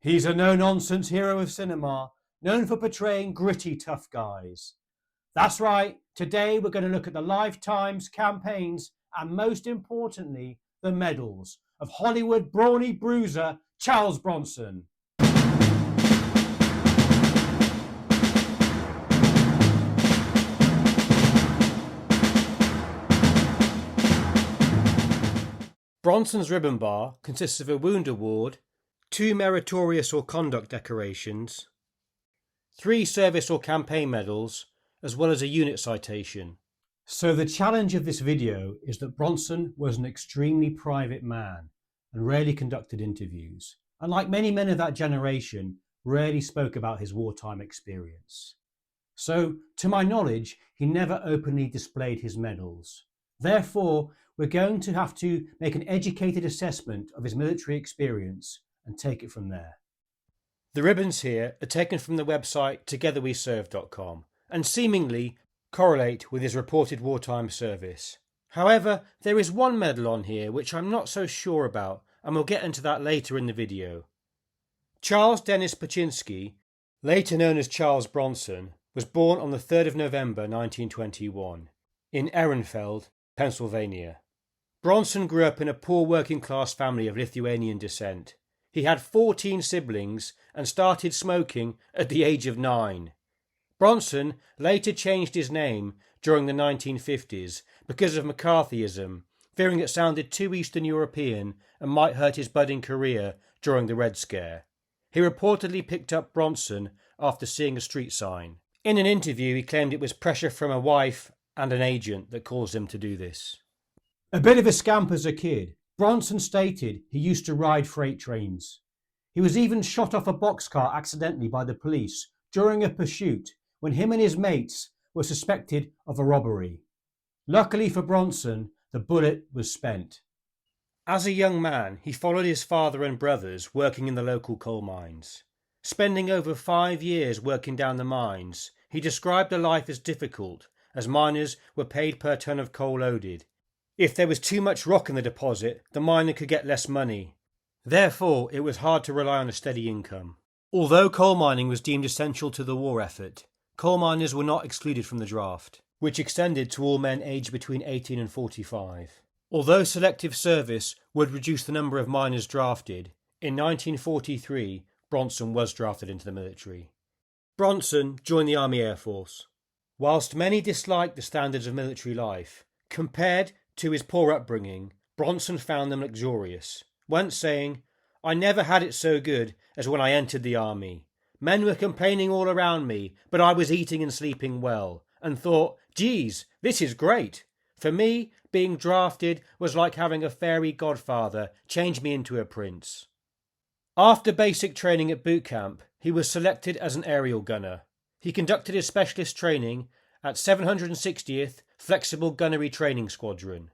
He's a no-nonsense hero of cinema, known for portraying gritty, tough guys. That's right, today we're going to look at the lifetimes, campaigns, and most importantly, the medals of Hollywood brawny bruiser Charles Bronson. Bronson's ribbon bar consists of a wound award, 2 meritorious or conduct decorations, 3 service or campaign medals, as well as a unit citation. So the challenge of this video is that Bronson was an extremely private man and rarely conducted interviews, and like many men of that generation, rarely spoke about his wartime experience. So, to my knowledge, he never openly displayed his medals. Therefore, we're going to have to make an educated assessment of his military experience and take it from there. The ribbons here are taken from the website togetherweserved.com and seemingly correlate with his reported wartime service. However, there is one medal on here which I'm not so sure about, and we'll get into that later in the video. Charles Dennis Paczynski, later known as Charles Bronson, was born on the 3rd of November 1921 in Ehrenfeld, Pennsylvania. Bronson grew up in a poor working-class family of Lithuanian descent. He had 14 siblings and started smoking at the age of 9. Bronson later changed his name during the 1950s because of McCarthyism, fearing it sounded too Eastern European and might hurt his budding career during the Red Scare. He reportedly picked up Bronson after seeing a street sign. In an interview, he claimed it was pressure from a wife and an agent that caused him to do this. A bit of a scamp as a kid, Bronson stated he used to ride freight trains. He was even shot off a boxcar accidentally by the police during a pursuit when him and his mates were suspected of a robbery. Luckily for Bronson, the bullet was spent. As a young man, he followed his father and brothers working in the local coal mines. Spending over 5 years working down the mines, he described the life as difficult, as miners were paid per ton of coal loaded. If there was too much rock in the deposit, the miner could get less money. Therefore, it was hard to rely on a steady income. Although coal mining was deemed essential to the war effort, coal miners were not excluded from the draft, which extended to all men aged between 18 and 45. Although selective service would reduce the number of miners drafted, in 1943 Bronson was drafted into the military. Bronson joined the Army Air Force. Whilst many disliked the standards of military life, compared to his poor upbringing, Bronson found them luxurious, once saying, "I never had it so good as when I entered the army. Men were complaining all around me, but I was eating and sleeping well, and thought, geez, this is great. For me, being drafted was like having a fairy godfather change me into a prince." After basic training at boot camp, he was selected as an aerial gunner. He conducted his specialist training at 760th Flexible Gunnery Training Squadron.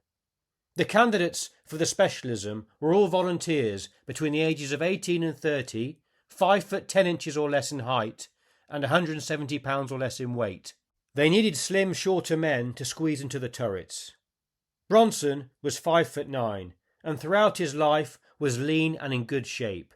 The candidates for the specialism were all volunteers between the ages of 18 and 30, 5 foot 10 inches or less in height, and 170 pounds or less in weight. They needed slim, shorter men to squeeze into the turrets. Bronson was 5 foot 9, and throughout his life was lean and in good shape.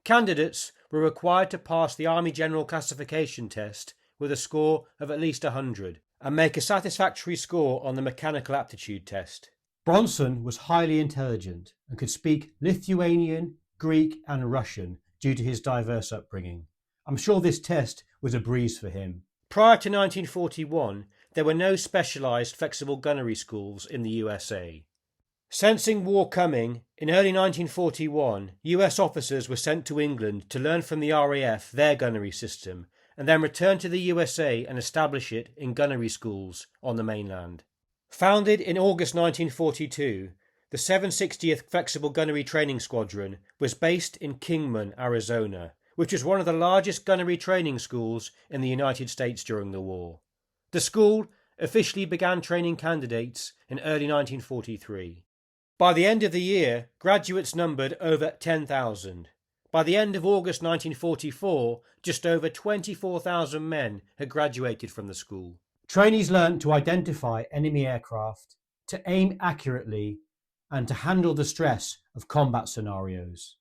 Candidates were required to pass the Army General Classification Test with a score of at least 100 and make a satisfactory score on the Mechanical Aptitude Test. Bronson was highly intelligent and could speak Lithuanian, Greek and Russian due to his diverse upbringing. I'm sure this test was a breeze for him. Prior to 1941, there were no specialised flexible gunnery schools in the USA. Sensing war coming, in early 1941, US officers were sent to England to learn from the RAF their gunnery system, and then return to the USA and establish it in gunnery schools on the mainland. Founded in August 1942, the 760th Flexible Gunnery Training Squadron was based in Kingman, Arizona, which was one of the largest gunnery training schools in the United States during the war. The school officially began training candidates in early 1943. By the end of the year, graduates numbered over 10,000. By the end of August 1944, just over 24,000 men had graduated from the school. Trainees learned to identify enemy aircraft, to aim accurately, and to handle the stress of combat scenarios.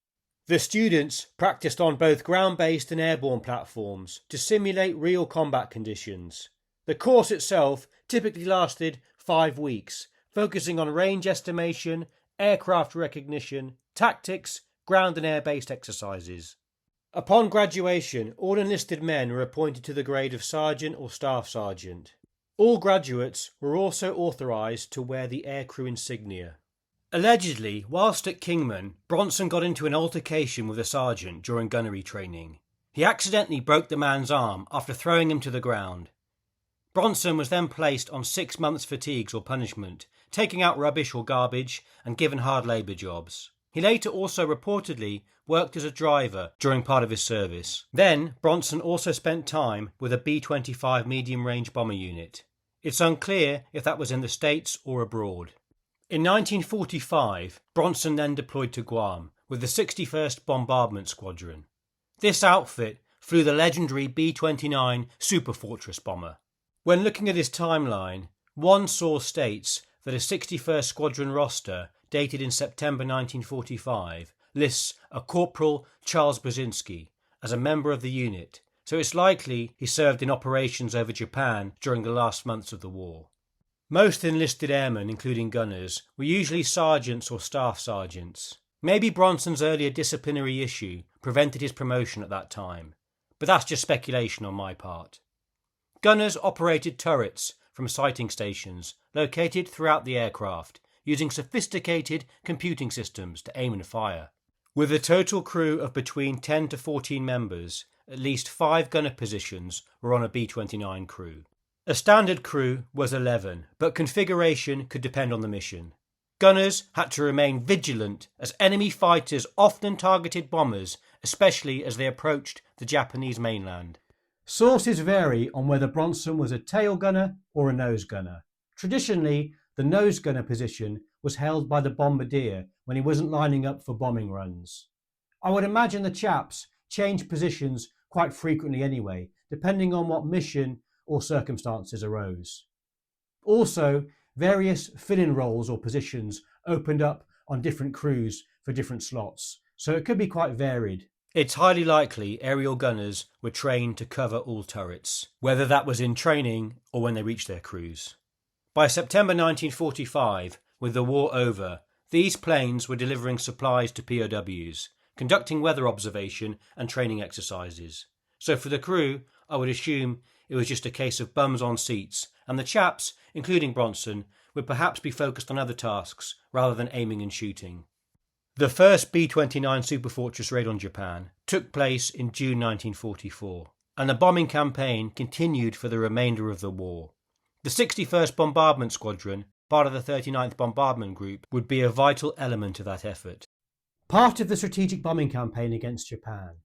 The students practiced on both ground-based and airborne platforms to simulate real combat conditions. The course itself typically lasted 5 weeks, focusing on range estimation, aircraft recognition, tactics, ground and air-based exercises. Upon graduation, all enlisted men were appointed to the grade of sergeant or staff sergeant. All graduates were also authorised to wear the aircrew insignia. Allegedly, whilst at Kingman, Bronson got into an altercation with a sergeant during gunnery training. He accidentally broke the man's arm after throwing him to the ground. Bronson was then placed on 6 months' fatigues or punishment, taking out rubbish or garbage and given hard labour jobs. He later also reportedly worked as a driver during part of his service. Then, Bronson also spent time with a B-25 medium-range bomber unit. It's unclear if that was in the States or abroad. In 1945, Bronson then deployed to Guam with the 61st Bombardment Squadron. This outfit flew the legendary B-29 Superfortress bomber. When looking at his timeline, one source states that a 61st Squadron roster dated in September 1945 lists a Corporal Charles Bronson as a member of the unit, so it's likely he served in operations over Japan during the last months of the war. Most enlisted airmen, including gunners, were usually sergeants or staff sergeants. Maybe Bronson's earlier disciplinary issue prevented his promotion at that time, but that's just speculation on my part. Gunners operated turrets from sighting stations located throughout the aircraft, using sophisticated computing systems to aim and fire. With a total crew of between 10 to 14 members, at least 5 gunner positions were on a B-29 crew. A standard crew was 11, but configuration could depend on the mission. Gunners had to remain vigilant as enemy fighters often targeted bombers, especially as they approached the Japanese mainland. Sources vary on whether Bronson was a tail gunner or a nose gunner. Traditionally, the nose gunner position was held by the bombardier when he wasn't lining up for bombing runs. I would imagine the chaps changed positions quite frequently anyway, depending on what mission or circumstances arose. Also, various fill-in roles or positions opened up on different crews for different slots, so it could be quite varied. It's highly likely aerial gunners were trained to cover all turrets, whether that was in training or when they reached their crews. By September 1945, with the war over, these planes were delivering supplies to POWs, conducting weather observation and training exercises. So for the crew, I would assume it was just a case of bums on seats, and the chaps, including Bronson, would perhaps be focused on other tasks rather than aiming and shooting. The first B-29 Superfortress raid on Japan took place in June 1944, and the bombing campaign continued for the remainder of the war. The 61st Bombardment Squadron, part of the 39th Bombardment Group, would be a vital element of that effort. Part of the strategic bombing campaign against Japan,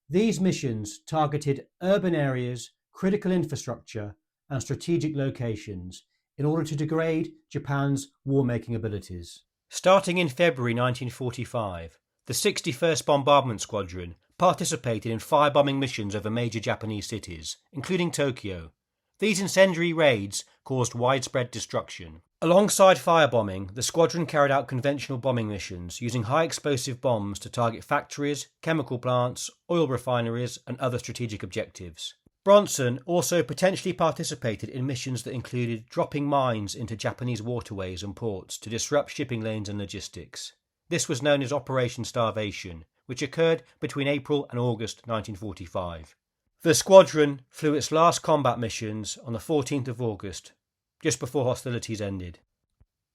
these missions targeted urban areas, critical infrastructure, and strategic locations in order to degrade Japan's war-making abilities. Starting in February 1945, the 61st Bombardment Squadron participated in firebombing missions over major Japanese cities, including Tokyo. These incendiary raids caused widespread destruction. Alongside firebombing, the squadron carried out conventional bombing missions using high-explosive bombs to target factories, chemical plants, oil refineries, and other strategic objectives. Bronson also potentially participated in missions that included dropping mines into Japanese waterways and ports to disrupt shipping lanes and logistics. This was known as Operation Starvation, which occurred between April and August 1945. The squadron flew its last combat missions on the 14th of August, just before hostilities ended.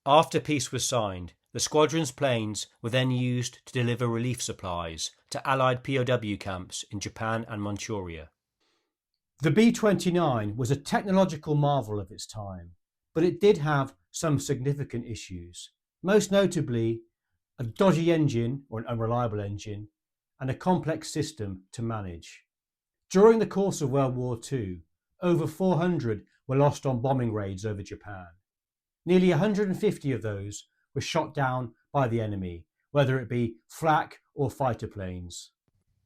After peace was signed, the squadron's planes were then used to deliver relief supplies to Allied POW camps in Japan and Manchuria. The B-29 was a technological marvel of its time, but it did have some significant issues, most notably a dodgy engine or an unreliable engine and a complex system to manage. During the course of World War II, over 400 were lost on bombing raids over Japan. Nearly 150 of those were shot down by the enemy, whether it be flak or fighter planes.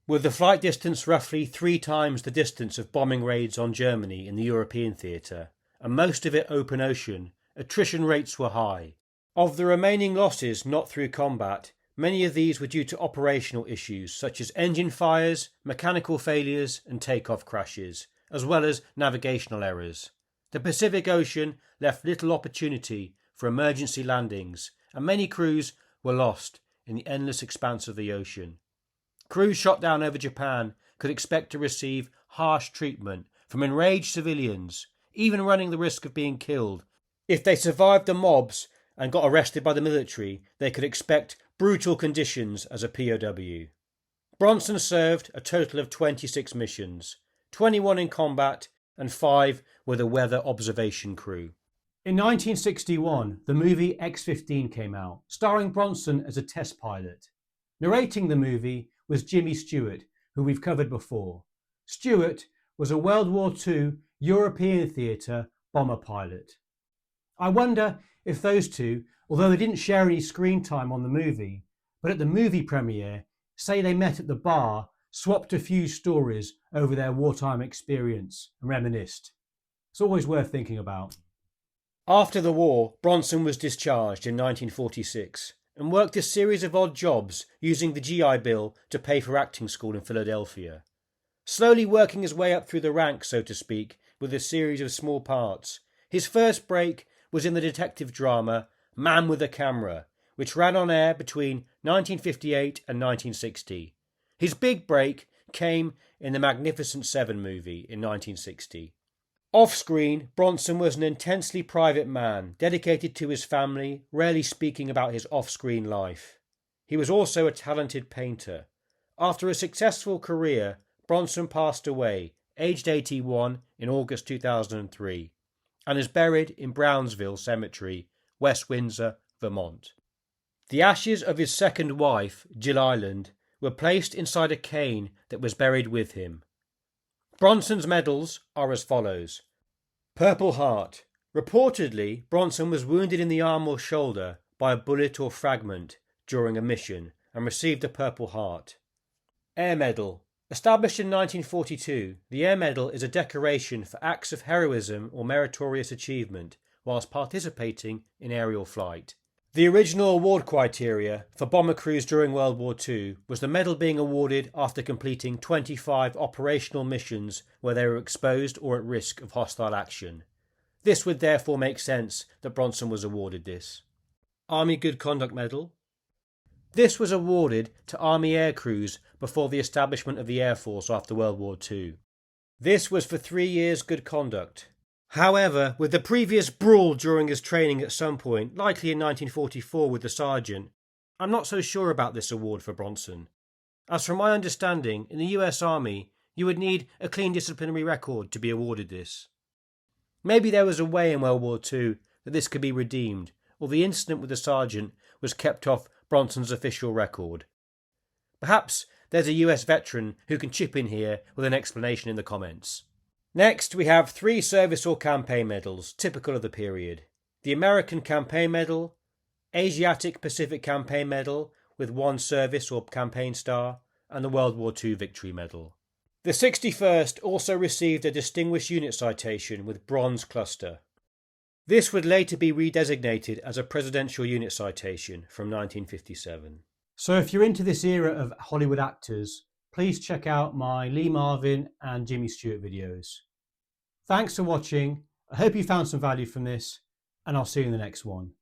With the flight distance roughly 3 times the distance of bombing raids on Germany in the European theatre, and most of it open ocean, attrition rates were high. Of the remaining losses not through combat, Many of these were due to operational issues such as engine fires, mechanical failures and takeoff crashes, as well as navigational errors. The Pacific Ocean left little opportunity for emergency landings, and many crews were lost in the endless expanse of the ocean. Crews shot down over Japan could expect to receive harsh treatment from enraged civilians, even running the risk of being killed. If they survived the mobs and got arrested by the military, they could expect brutal conditions as a POW. Bronson served a total of 26 missions, 21 in combat and 5 with a weather observation crew. In 1961, the movie X-15 came out, starring Bronson as a test pilot. Narrating the movie was Jimmy Stewart, who we've covered before. Stewart was a World War II European theatre bomber pilot. I wonder if those two, although they didn't share any screen time on the movie, but at the movie premiere, say they met at the bar, swapped a few stories over their wartime experience and reminisced. It's always worth thinking about. After the war, Bronson was discharged in 1946 and worked a series of odd jobs using the GI Bill to pay for acting school in Philadelphia. Slowly working his way up through the ranks, so to speak, with a series of small parts, his first break was in the detective drama Man with a Camera, which ran on air between 1958 and 1960. His big break came in the Magnificent Seven movie in 1960. Off-screen, Bronson was an intensely private man, dedicated to his family, rarely speaking about his off-screen life. He was also a talented painter. After a successful career, Bronson passed away, aged 81, in August 2003, and is buried in Brownsville Cemetery, West Windsor, Vermont. The ashes of his second wife, Jill Ireland, were placed inside a cane that was buried with him. Bronson's medals are as follows. Purple Heart. Reportedly, Bronson was wounded in the arm or shoulder by a bullet or fragment during a mission and received a Purple Heart. Air Medal. Established in 1942, the Air Medal is a decoration for acts of heroism or meritorious achievement whilst participating in aerial flight. The original award criteria for bomber crews during World War II was the medal being awarded after completing 25 operational missions where they were exposed or at risk of hostile action. This would therefore make sense that Bronson was awarded this. Army Good Conduct Medal. This was awarded to Army air crews before the establishment of the Air Force after World War II. This was for 3 years good conduct. However, with the previous brawl during his training at some point, likely in 1944 with the sergeant, I'm not so sure about this award for Bronson. As from my understanding, in the US Army, you would need a clean disciplinary record to be awarded this. Maybe there was a way in World War II that this could be redeemed, or the incident with the sergeant was kept off Bronson's official record. Perhaps there's a US veteran who can chip in here with an explanation in the comments. Next, we have 3 service or campaign medals, typical of the period. The American Campaign Medal, Asiatic Pacific Campaign Medal with 1 service or campaign star, and the World War II Victory Medal. The 61st also received a Distinguished Unit Citation with Bronze Cluster. This would later be redesignated as a Presidential Unit Citation from 1957. So if you're into this era of Hollywood actors, please check out my Lee Marvin and Jimmy Stewart videos. Thanks for watching. I hope you found some value from this, and I'll see you in the next one.